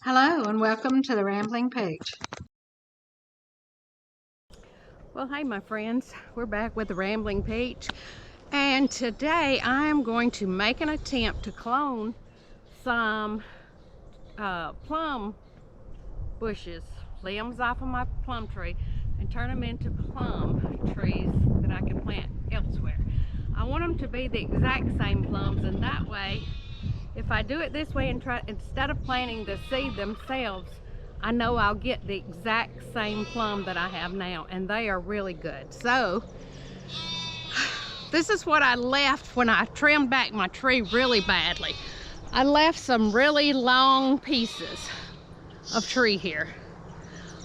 Hello and welcome to the Rambling Peach. Well, hey my friends, we're back with the Rambling Peach, and today I am going to make an attempt to clone some plum bushes, limbs off of my plum tree, and turn them into plum trees that I can plant elsewhere. I want them to be the exact same plums, and that way, if I do it this way and instead of planting the seed themselves, I know I'll get the exact same plum that I have now, and they are really good. So this is what I left when I trimmed back my tree really badly. I left some really long pieces of tree here.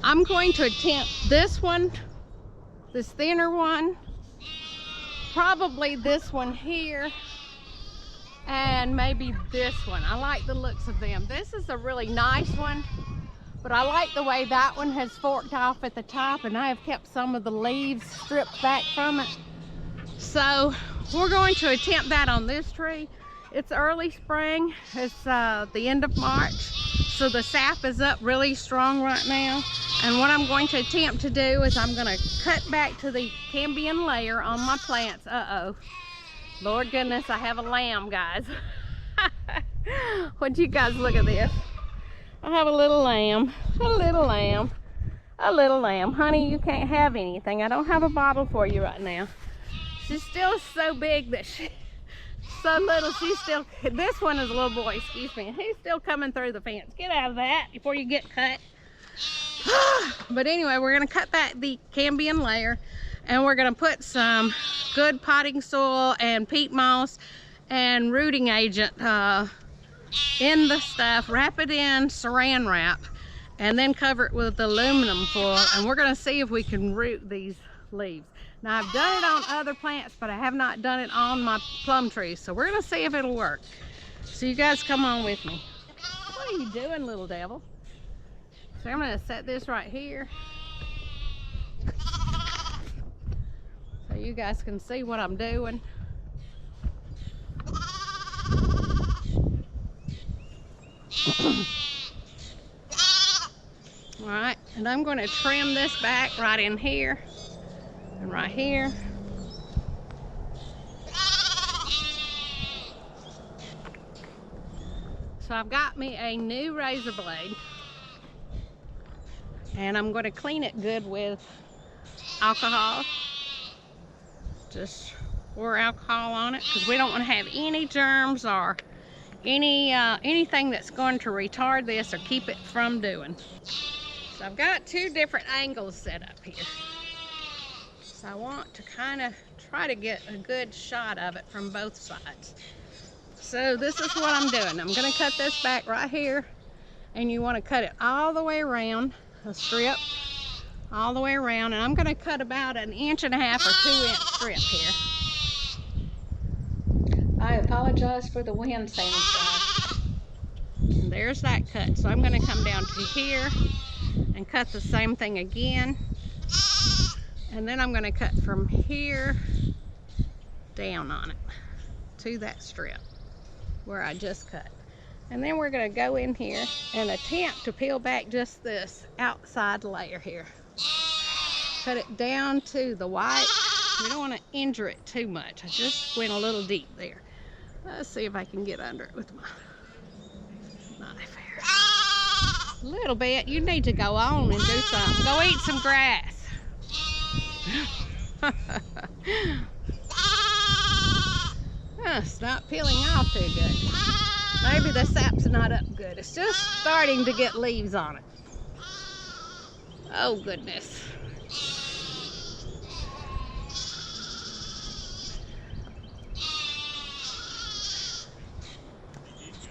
I'm going to attempt this one, this thinner one, probably this one here, and maybe this one. I like the looks of them. This is a really nice one, but I like the way that one has forked off at the top, and I have kept some of the leaves stripped back from it. So we're going to attempt that on this tree. It's early spring. It's the end of March, so the sap is up really strong right now. And what I'm going to attempt to do is I'm going to cut back to the cambium layer on my plants. Lord goodness, I have a lamb, guys. Would you guys look at this? I have a little lamb, a little lamb, a little lamb. Honey, you can't have anything. I don't have a bottle for you right now. She's still so big that she's so little. She's still, this one is a little boy, excuse me. He's still coming through the fence. Get out of that before you get cut. But anyway, we're gonna cut back the cambium layer, and we're gonna put some good potting soil and peat moss and rooting agent in the stuff, wrap it in saran wrap, and then cover it with aluminum foil, and we're gonna see if we can root these leaves. Now I've done it on other plants, but I have not done it on my plum trees, so we're gonna see if it'll work. So you guys come on with me. What are you doing, little devil? So I'm gonna set this right here so you guys can see what I'm doing. All right, and I'm going to trim this back right in here and right here. So I've got me a new razor blade, and I'm going to clean it good with alcohol. Just pour alcohol on it because we don't want to have any germs or anything that's going to retard this or keep it from doing. So I've got two different angles set up here. So I want to kind of try to get a good shot of it from both sides. So this is what I'm doing. I'm going to cut this back right here, and you want to cut it all the way around, a strip all the way around, and I'm going to cut about 1.5 inch or 2 inch strip here. I apologize for the wind sound, guys. And there's that cut. So I'm going to come down to here and cut the same thing again, and then I'm going to cut from here down on it to that strip where I just cut. And then we're going to go in here and attempt to peel back just this outside layer here. Cut it down to the white. We don't want to injure it too much. I just went a little deep there. Let's see if I can get under it with my knife here. A little bit. You need to go on and do something. Go eat some grass. It's not peeling off too good. Maybe the sap's not up good. It's just starting to get leaves on it. Oh goodness.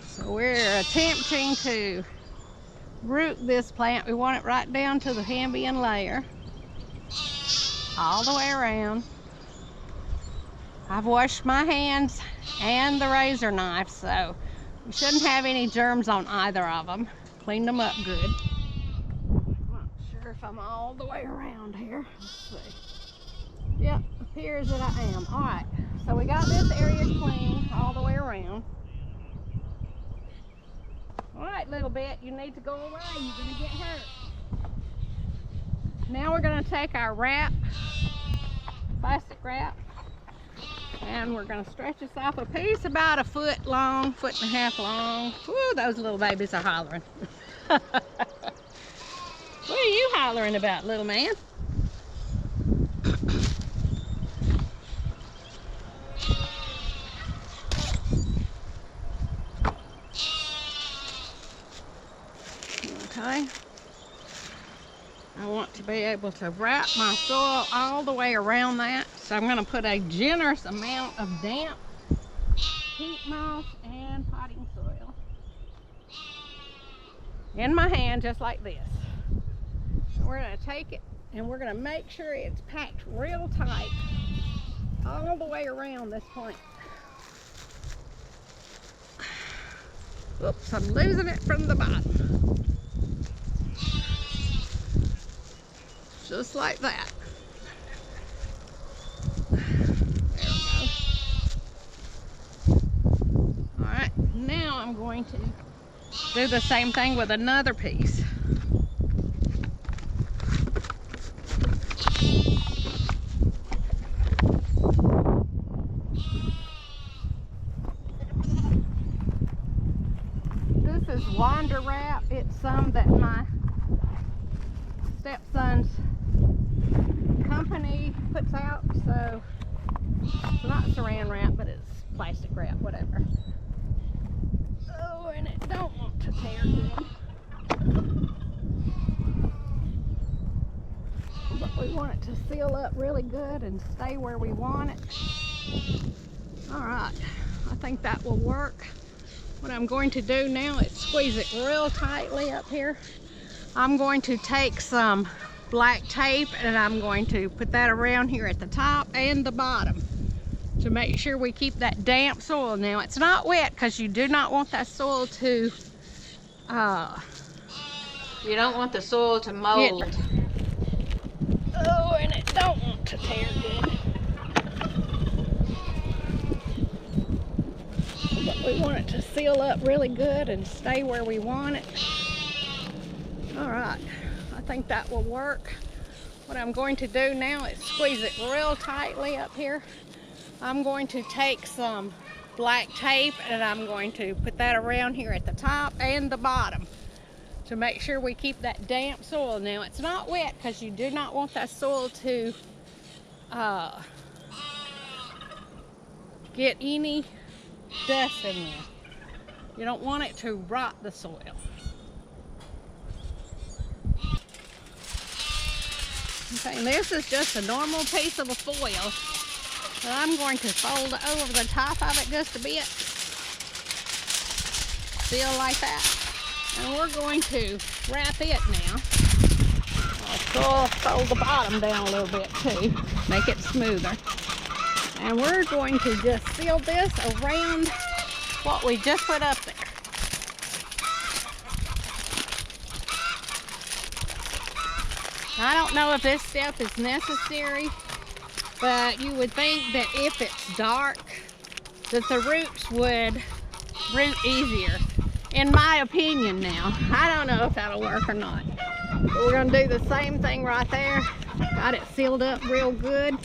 So we're attempting to root this plant. We want it right down to the cambium layer, all the way around. I've washed my hands and the razor knife, so we shouldn't have any germs on either of them. Cleaned them up good. I'm not sure if I'm all the way around here. Let's see. Yep, appears that I am. All right, so we got this area clean all the way around. All right, little bit, you need to go away. You're gonna get hurt. Now we're gonna take our wrap, plastic wrap, and we're gonna stretch this off a piece about 1 foot long, 1.5 foot long. Woo, those little babies are hollering. What are you hollering about, little man? Okay. I want to be able to wrap my soil all the way around that. So I'm going to put a generous amount of damp peat moss and potting soil in my hand, just like this. And we're going to take it and we're going to make sure it's packed real tight all the way around this plant. Oops, I'm losing it from the bottom. Just like that. There we go. Alright, now I'm going to do the same thing with another piece. This is Wander Wrap. It's some that my stepson's company puts out, so it's not saran wrap, but it's plastic wrap, whatever. Oh, and it don't want to tear good. But we want it to seal up really good and stay where we want it. Alright, I think that will work. What I'm going to do now is squeeze it real tightly up here. I'm going to take some black tape and I'm going to put that around here at the top and the bottom to make sure we keep that damp soil. Now it's not wet because you do not want that soil to You don't want the soil to mold. Oh, and it don't want to tear good. But we want it to seal up really good and stay where we want it. Alright, I think that will work. What I'm going to do now is squeeze it real tightly up here. I'm going to take some black tape and I'm going to put that around here at the top and the bottom to make sure we keep that damp soil. Now it's not wet because you do not want that soil to get any dust in there. You don't want it to rot the soil. Okay, and this is just a normal piece of a foil. So I'm going to fold it over the top of it just a bit. Seal like that. And we're going to wrap it now. I'll fold the bottom down a little bit too, make it smoother. And we're going to just seal this around what we just put up there. I don't know if this step is necessary, but you would think that if it's dark, that the roots would root easier. In my opinion now. I don't know if that'll work or not. But we're going to do the same thing right there. Got it sealed up real good.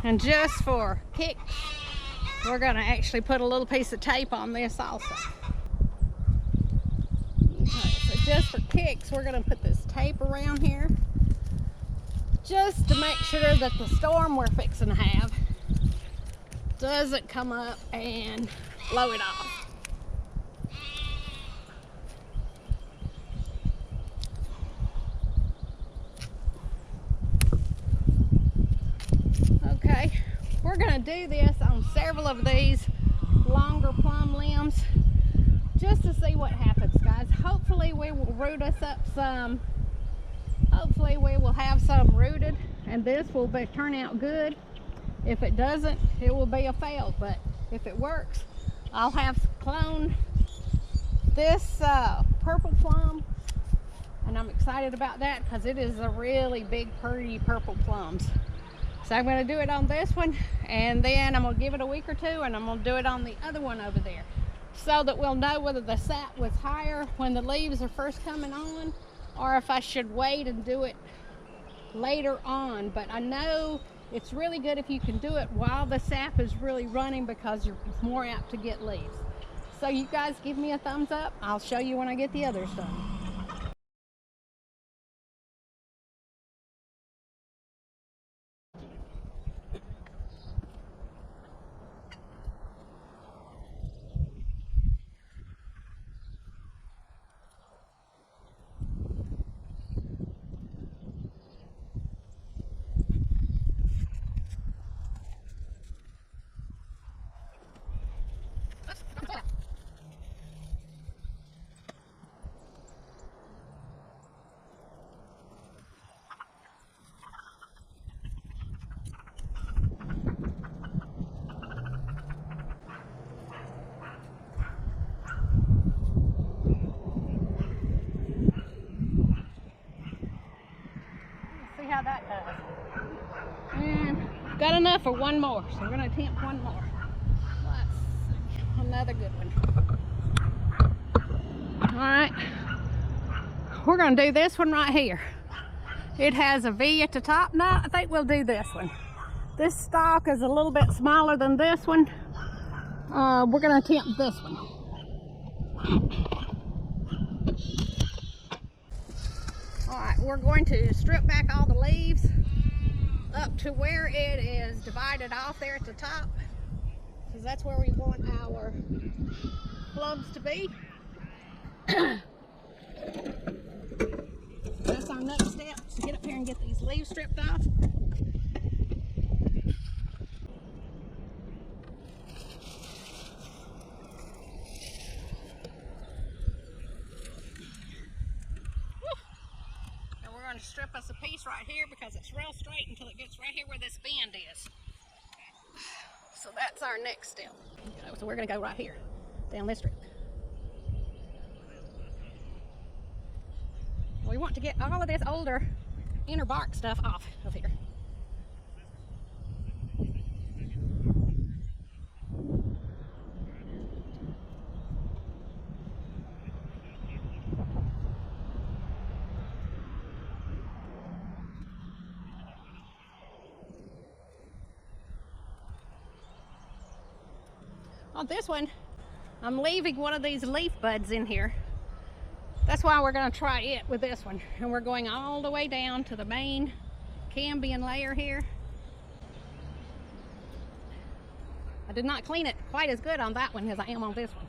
And just for kicks, we're going to actually put a little piece of tape on this also. Okay, so just for kicks, we're going to put this tape around here just to make sure that the storm we're fixing to have doesn't come up and blow it off. Okay, we're going to do this on several of these longer plum limbs just to see what happens, guys. Hopefully we will root us up some. Hopefully we will have some rooted and this will turn out good. If it doesn't, it will be a fail, but if it works, I'll have cloned this purple plum, and I'm excited about that because it is a really big, pretty purple plums. So I'm going to do it on this one, and then I'm going to give it a week or two, and I'm going to do it on the other one over there. so that we'll know whether the sap was higher when the leaves are first coming on, or if I should wait and do it later on. But I know it's really good if you can do it while the sap is really running, because you're more apt to get leaves. So you guys give me a thumbs up. I'll show you when I get the others done. See how that does. And got enough for one more, so we're going to attempt one more. Let's see. Another good one. All right. We're going to do this one right here. It has a V at the top. No, I think we'll do this one. This stalk is a little bit smaller than this one. We're going to attempt this one. All right, we're going to strip back all the leaves up to where it is divided off there at the top, because that's where we want our plums to be. That's our next step, so get up here and get these leaves stripped off. And we're going to strip us a piece right here, because it's real straight until it gets right here where this bend is. So that's our next step. So we're going to go right here, down this strip. We want to get all of this older inner bark stuff off of here. On this one, I'm leaving one of these leaf buds in here. That's why we're going to try it with this one. And we're going all the way down to the main cambium layer here. I did not clean it quite as good on that one as I am on this one.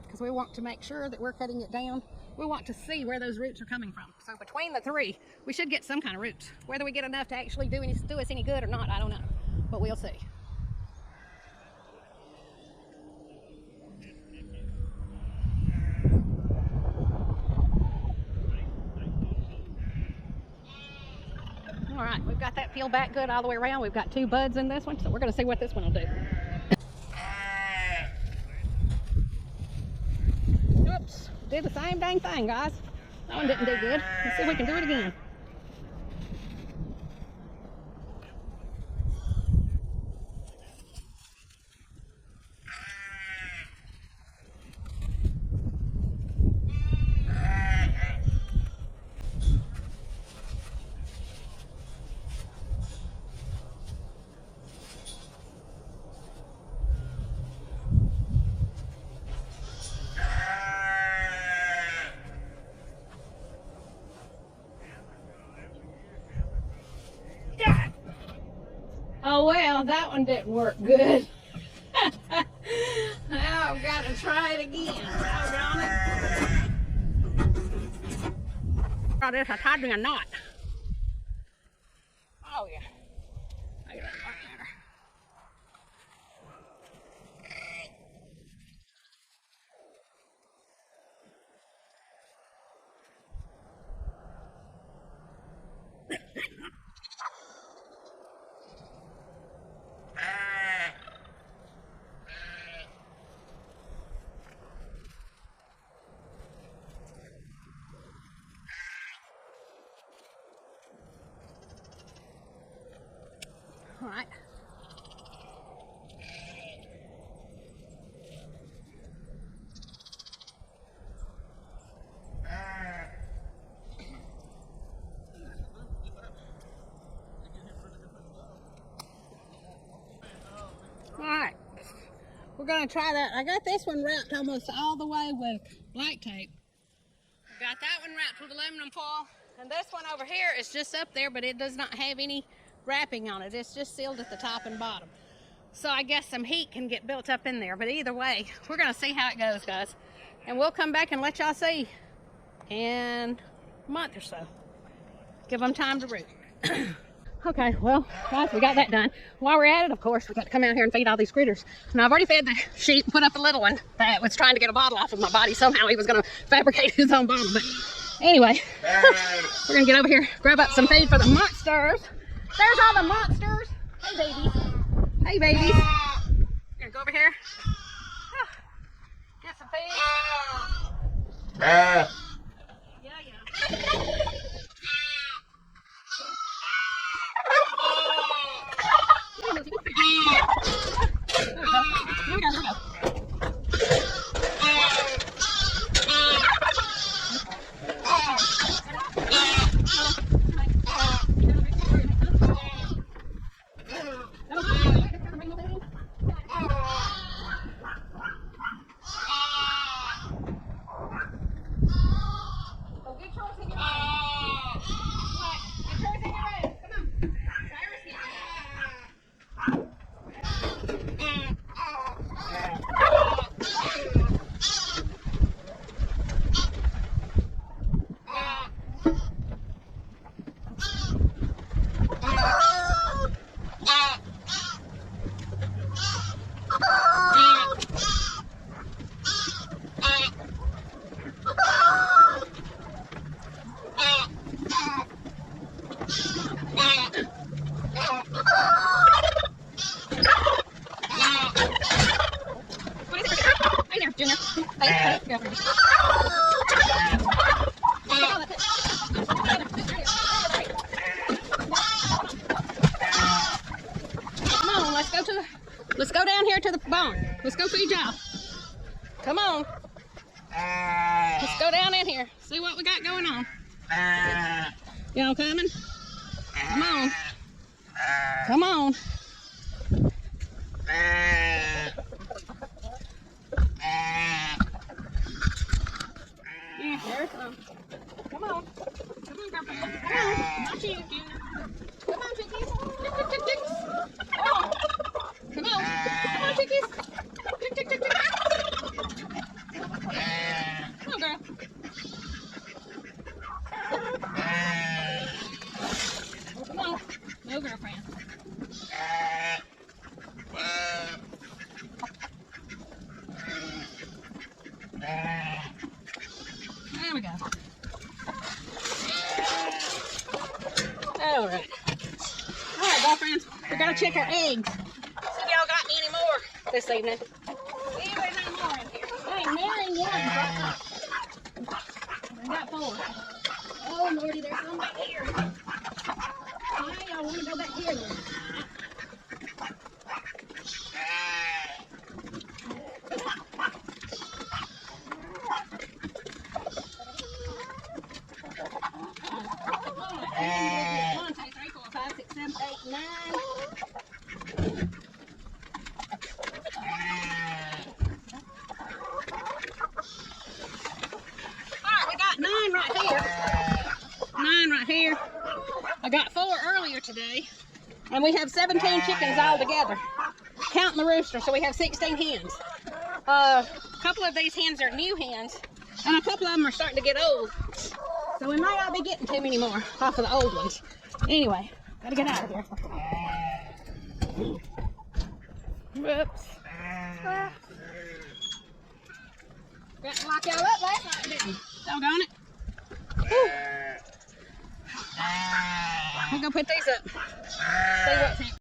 Because we want to make sure that we're cutting it down. We want to see where those roots are coming from. So between the three, we should get some kind of roots. Whether we get enough to actually do us any good or not, I don't know. But we'll see. All right, we've got that peeled back good all the way around. We've got 2 buds in this one, so we're going to see what this one will do. Oops, did the same dang thing, guys. That one didn't do good. Let's see if we can do it again. Oh well, that one didn't work good. Now I've got to try it again. Oh, this I tied me a knot. Oh yeah. I got it right there. we're gonna try that. I got this one wrapped almost all the way with black tape. Got that one wrapped with aluminum foil. And this one over here is just up there, but it does not have any wrapping on it. It's just sealed at the top and bottom. So I guess some heat can get built up in there. But either way, we're gonna see how it goes, guys. And we'll come back and let y'all see in a month or so. Give them time to root. Okay, well, guys, we got that done. While we're at it, of course, we got to come out here and feed all these critters. Now, I've already fed the sheep, put up the little one that was trying to get a bottle off of my body. Somehow he was going to fabricate his own bottle. But anyway, we're going to get over here, grab up some feed for the monsters. There's all the monsters. Hey, babies. Hey, babies. We're going to go over here, get some feed. Yeah. Here we go. Let's go down here to the barn. Let's go feed y'all. Come on. Let's go down in here. See what we got going on. Y'all coming? Come on. Come on. Yeah, there it comes. Come on. Come on, Purple. Come on. Not you, Junior. Come on, chickies. Tick, tick, tick, tick. Come on. Come on. Come on, chickies. Tick, tick, tick, tick. Come on, girl. Come on. No, girlfriend. There we go. All right. All right, girlfriends. We gotta check our eggs. See if y'all got any more this evening. See if there's any more in here. Hey, Mary won right now. We got 4. Oh, Lordy, there's some back here. Why y'all want to go back here then? Here. I got 4 earlier today, and we have 17 chickens all together, counting the rooster, so we have 16 hens. A couple of these hens are new hens, and a couple of them are starting to get old, so we might not be getting too many more off of the old ones. Anyway, gotta get out of here. Whoops. Got to lock y'all up last night, didn't we? Doggone it. Whew. We're gonna put these up. See what's